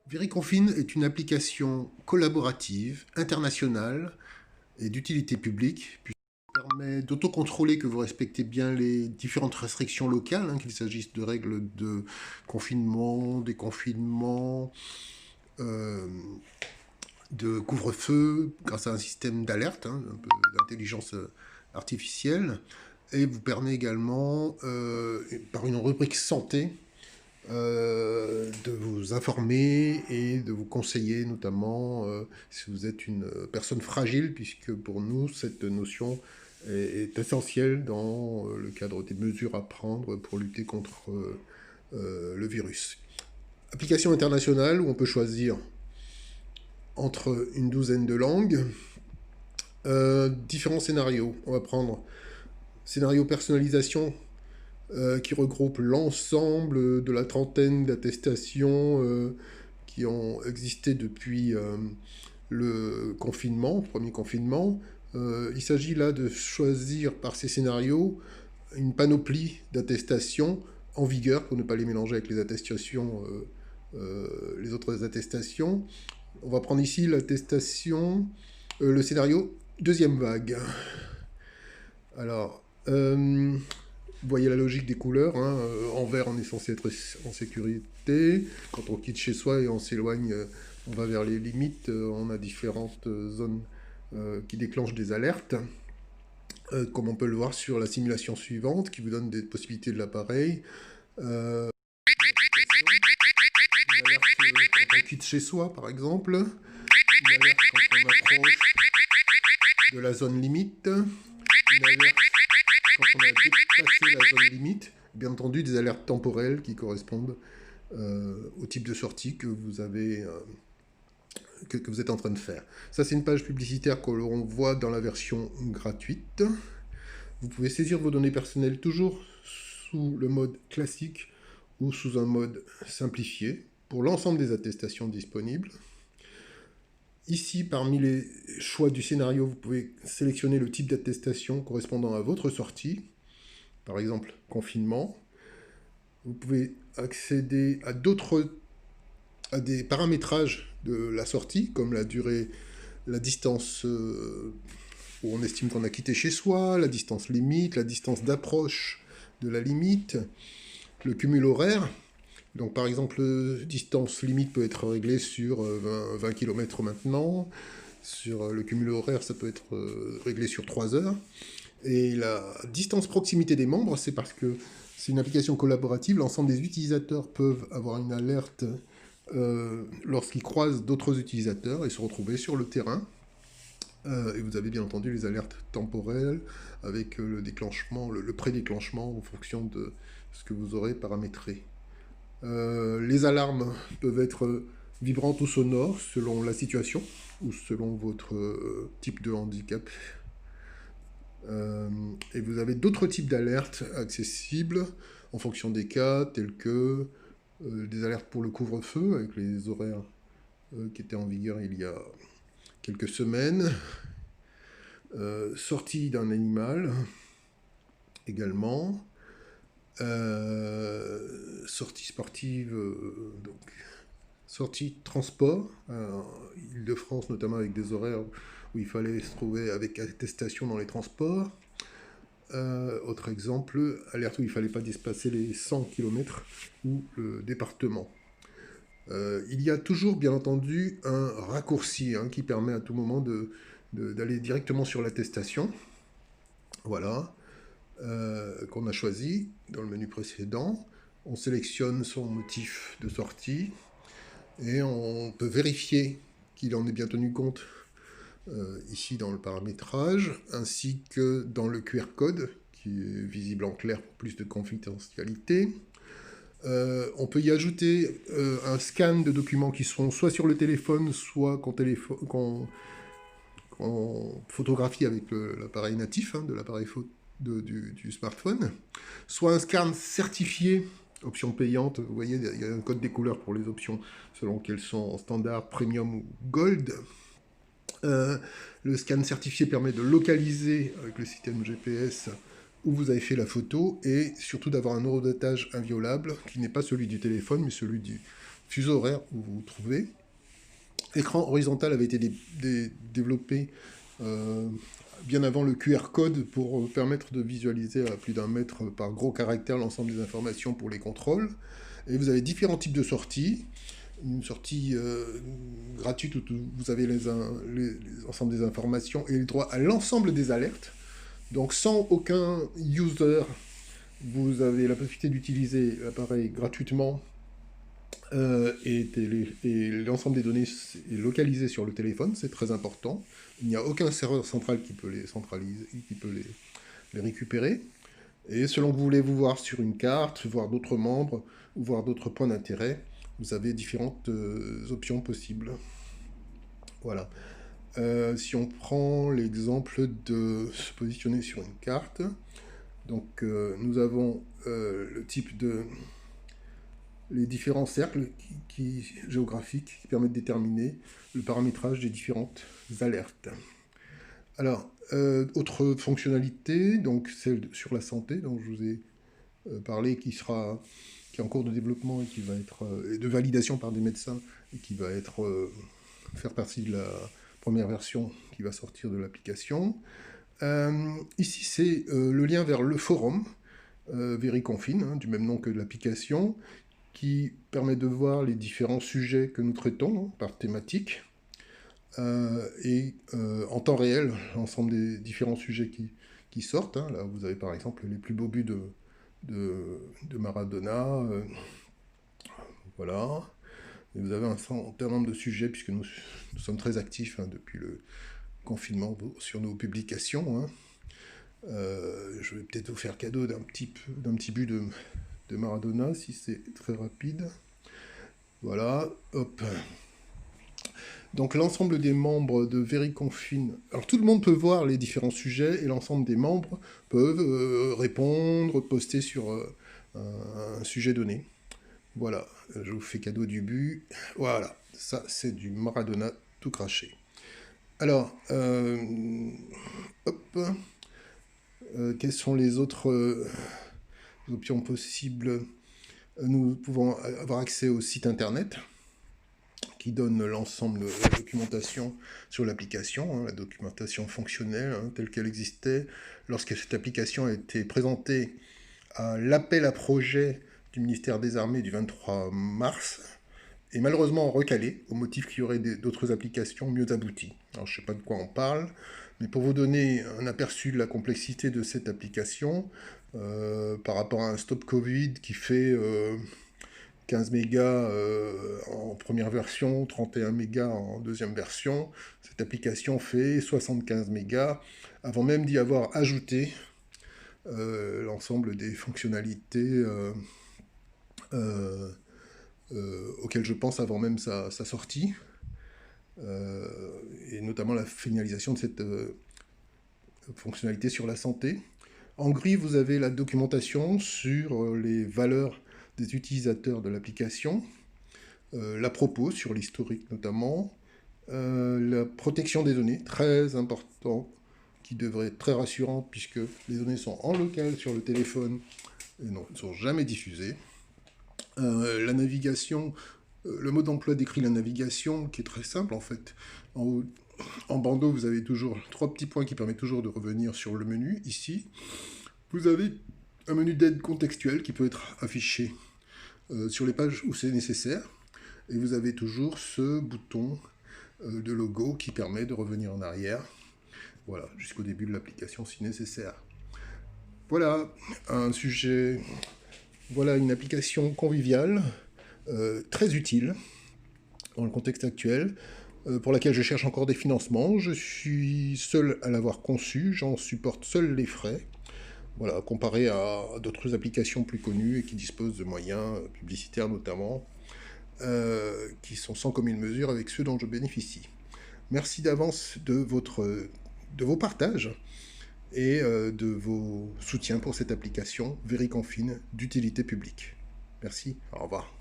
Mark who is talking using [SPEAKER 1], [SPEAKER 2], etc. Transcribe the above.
[SPEAKER 1] Vericonfine est une application collaborative, internationale et d'utilité publique, puisqu'elle permet d'autocontrôler que vous respectez bien les différentes restrictions locales, qu'il s'agisse de règles de confinement, déconfinement, de couvre-feu, grâce à un système d'alerte, un peu d'intelligence artificielle, et vous permet également, par une rubrique santé, de vous informer et de vous conseiller, notamment si vous êtes une personne fragile, puisque pour nous, cette notion est essentielle dans le cadre des mesures à prendre pour lutter contre le virus. Application internationale où on peut choisir entre une douzaine de langues, différents scénarios. On va prendre scénario personnalisation, qui regroupe l'ensemble de la trentaine d'attestations qui ont existé depuis le confinement, le premier confinement. Il s'agit là de choisir par ces scénarios une panoplie d'attestations en vigueur pour ne pas les mélanger avec les attestations, les autres attestations. On va prendre ici l'attestation, le scénario deuxième vague. Alors, vous voyez la logique des couleurs, en vert on est censé être en sécurité, quand on quitte chez soi et on s'éloigne, on va vers les limites, on a différentes zones qui déclenchent des alertes, comme on peut le voir sur la simulation suivante, qui vous donne des possibilités de l'appareil. Une alerte quand on quitte chez soi, par exemple, une alerte quand on approche de la zone limite, une alerte quand on a dépassé la zone limite, bien entendu des alertes temporelles qui correspondent au type de sortie que vous avez, que vous êtes en train de faire. Ça, c'est une page publicitaire que l'on voit dans la version gratuite. Vous pouvez saisir vos données personnelles toujours sous le mode classique ou sous un mode simplifié pour l'ensemble des attestations disponibles. Ici, parmi les choix du scénario, vous pouvez sélectionner le type d'attestation correspondant à votre sortie, par exemple confinement. Vous pouvez accéder à des paramétrages de la sortie, comme la durée, la distance où on estime qu'on a quitté chez soi, la distance limite, la distance d'approche de la limite, le cumul horaire. Donc par exemple, distance limite peut être réglée sur 20 km maintenant. Sur le cumul horaire, ça peut être réglé sur 3 heures. Et la distance proximité des membres, c'est parce que c'est une application collaborative. L'ensemble des utilisateurs peuvent avoir une alerte lorsqu'ils croisent d'autres utilisateurs et se retrouver sur le terrain. Et vous avez bien entendu les alertes temporelles avec le déclenchement, le pré-déclenchement en fonction de ce que vous aurez paramétré. Les alarmes peuvent être vibrantes ou sonores selon la situation ou selon votre type de handicap. Et vous avez d'autres types d'alertes accessibles en fonction des cas, tels que des alertes pour le couvre-feu avec les horaires qui étaient en vigueur il y a quelques semaines, sortie d'un animal également, sortie sportive, donc sortie transport, Île-de-France notamment avec des horaires où il fallait se trouver avec attestation dans les transports. Autre exemple, alerte où il ne fallait pas dépasser les 100 km ou le département. Il y a toujours bien entendu un raccourci qui permet à tout moment d'aller directement sur l'attestation. Voilà. Qu'on a choisi dans le menu précédent. On sélectionne son motif de sortie et on peut vérifier qu'il en est bien tenu compte ici dans le paramétrage, ainsi que dans le QR code qui est visible en clair pour plus de confidentialité. On peut y ajouter un scan de documents qui sont soit sur le téléphone, soit qu'on photographie avec l'appareil natif de l'appareil photo du smartphone, soit un scan certifié, option payante. Vous voyez, il y a un code des couleurs pour les options selon qu'elles sont en standard, premium ou gold. Le scan certifié permet de localiser avec le système GPS où vous avez fait la photo et surtout d'avoir un horodatage inviolable qui n'est pas celui du téléphone mais celui fuseau horaire où vous vous trouvez. L'écran horizontal avait été développé bien avant le QR code pour permettre de visualiser à plus d'1 mètre par gros caractères l'ensemble des informations pour les contrôles. Et vous avez différents types de sorties. Une sortie gratuite où vous avez l'ensemble des informations et le droit à l'ensemble des alertes. Donc sans aucun user, vous avez la possibilité d'utiliser l'appareil gratuitement et l'ensemble des données est localisé sur le téléphone, c'est très important. Il n'y a aucun serveur central qui peut les centraliser, qui peut les récupérer. Et selon que vous voulez vous voir sur une carte, voir d'autres membres, ou voir d'autres points d'intérêt, vous avez différentes options possibles. Voilà. Si on prend l'exemple de se positionner sur une carte, donc nous avons le type de... les différents cercles géographiques qui permettent de déterminer le paramétrage des différentes alertes. Alors, autre fonctionnalité, donc celle sur la santé, dont je vous ai parlé, qui est en cours de développement et qui va être de validation par des médecins et qui va faire partie de la première version qui va sortir de l'application. Ici, c'est le lien vers le forum VeriConfine, du même nom que l'application, qui permet de voir les différents sujets que nous traitons par thématique et en temps réel, l'ensemble des différents sujets qui sortent. Là, vous avez par exemple les plus beaux buts de Maradona, voilà. Et vous avez un certain nombre de sujets, puisque nous sommes très actifs depuis le confinement sur nos publications. Je vais peut-être vous faire cadeau d'un petit but de Maradona, si c'est très rapide. Voilà, hop. Donc l'ensemble des membres de VeriConfine, alors tout le monde peut voir les différents sujets, et l'ensemble des membres peuvent répondre, poster sur un sujet donné. Voilà, je vous fais cadeau du but. Voilà, ça c'est du Maradona tout craché. Alors, hop. Quelles sont les autres options possibles? Nous pouvons avoir accès au site internet qui donne l'ensemble de la documentation sur l'application, la documentation fonctionnelle telle qu'elle existait lorsque cette application a été présentée à l'appel à projet du ministère des Armées du 23 mars, et malheureusement recalée, au motif qu'il y aurait d'autres applications mieux abouties. Alors je ne sais pas de quoi on parle, mais pour vous donner un aperçu de la complexité de cette application, par rapport à un Stop Covid qui fait 15 mégas en première version, 31 mégas en deuxième version, cette application fait 75 mégas, avant même d'y avoir ajouté l'ensemble des fonctionnalités auxquelles je pense avant même sa sortie, et notamment la finalisation de cette fonctionnalité sur la santé. En gris, vous avez la documentation sur les valeurs des utilisateurs de l'application, la propos sur l'historique notamment, la protection des données, très important, qui devrait être très rassurant puisque les données sont en local sur le téléphone et ne sont jamais diffusées. La navigation, le mode d'emploi décrit la navigation qui est très simple en fait. En bandeau, vous avez toujours 3 petits points qui permettent toujours de revenir sur le menu. Ici, vous avez un menu d'aide contextuelle qui peut être affiché sur les pages où c'est nécessaire. Et vous avez toujours ce bouton de logo qui permet de revenir en arrière. Voilà, jusqu'au début de l'application si nécessaire. Voilà un sujet, voilà une application conviviale, très utile dans le contexte actuel, pour laquelle je cherche encore des financements. Je suis seul à l'avoir conçu, j'en supporte seul les frais. Voilà, comparé à d'autres applications plus connues et qui disposent de moyens publicitaires notamment, qui sont sans commune mesure avec ceux dont je bénéficie. Merci d'avance de vos partages et de vos soutiens pour cette application VeriConfine d'utilité publique. Merci, au revoir.